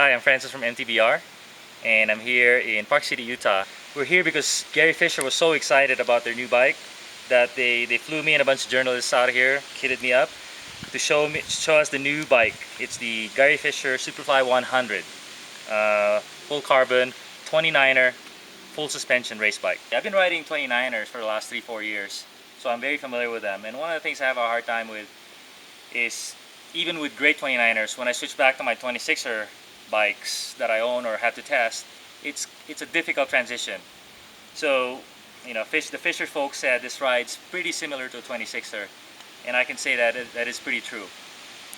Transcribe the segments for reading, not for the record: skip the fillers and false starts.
Hi, I'm Francis from MTBR, and I'm here in Park City, Utah. We're here because Gary Fisher was so excited about their new bike that they flew me and a bunch of journalists out here, kitted me up, to show us the new bike. It's the Gary Fisher Superfly 100, full carbon, 29er, full suspension race bike. I've been riding 29ers for the last 3-4 years, so I'm very familiar with them. And one of the things I have a hard time with is, even with great 29ers, when I switch back to my 26er bikes that I own or have to test, it's a difficult transition. So, the Fisher folks said this rides pretty similar to a 26er, and I can say that that is pretty true.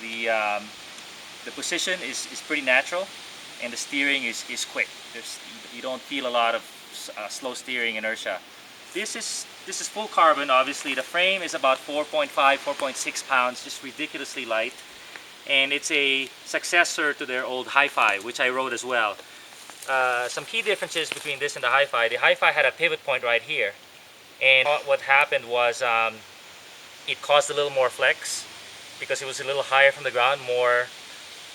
The position is pretty natural, and the steering is quick. You don't feel a lot of slow steering inertia. This is full carbon. Obviously, the frame is about 4.5, 4.6 pounds, just ridiculously light. And it's a successor to their old Hi-Fi, which I rode as well. Some key differences between this and the Hi-Fi. The Hi-Fi had a pivot point right here, and what happened was it caused a little more flex because it was a little higher from the ground, more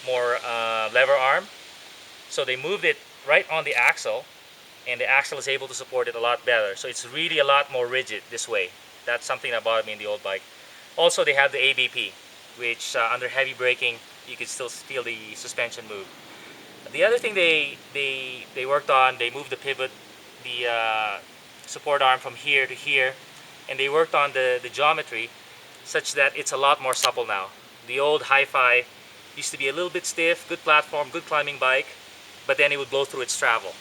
lever arm. So they moved it right on the axle, and the axle is able to support it a lot better. So it's really a lot more rigid this way. That's something that bothered me in the old bike. Also, they have the ABP, which under heavy braking, you can still feel the suspension move. The other thing they worked on, they moved the pivot, the support arm from here to here, and they worked on the geometry such that it's a lot more supple now. The old Hi-Fi used to be a little bit stiff, good platform, good climbing bike, but then it would blow through its travel.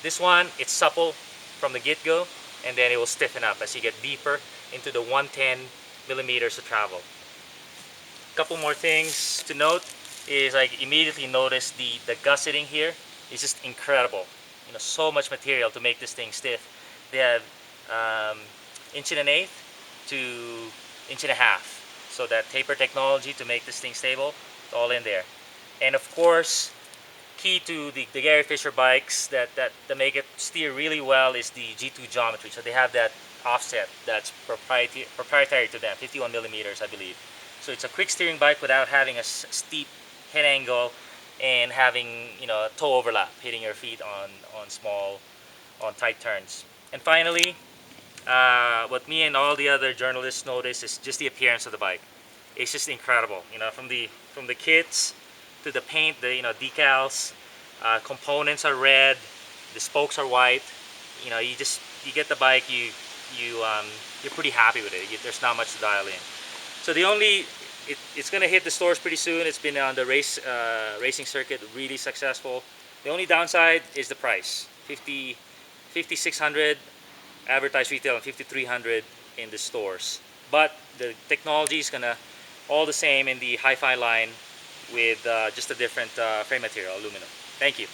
This one, it's supple from the get-go, and then it will stiffen up as you get deeper into the 110 millimeters of travel. Couple more things to note is I immediately noticed the gusseting here is just incredible. So much material to make this thing stiff. They have 1.1" to 1.5", so that taper technology to make this thing stable, it's all in there. And of course, key to the Gary Fisher bikes that make it steer really well is the G2 geometry. So they have that offset that's proprietary to them, 51 millimeters, I believe. So it's a quick steering bike without having a steep head angle and having toe overlap, hitting your feet on tight turns. And finally, what me and all the other journalists noticed is just the appearance of the bike. It's just incredible. From the kits to the paint, the decals, components are red, the spokes are white. You get the bike, you're pretty happy with it. There's not much to dial in. So it's going to hit the stores pretty soon. It's been on the racing circuit, really successful. The only downside is the price. $5,600 advertised retail and $5,300 in the stores. But the technology is gonna all the same in the Hi-Fi line with just a different frame material, aluminum. Thank you.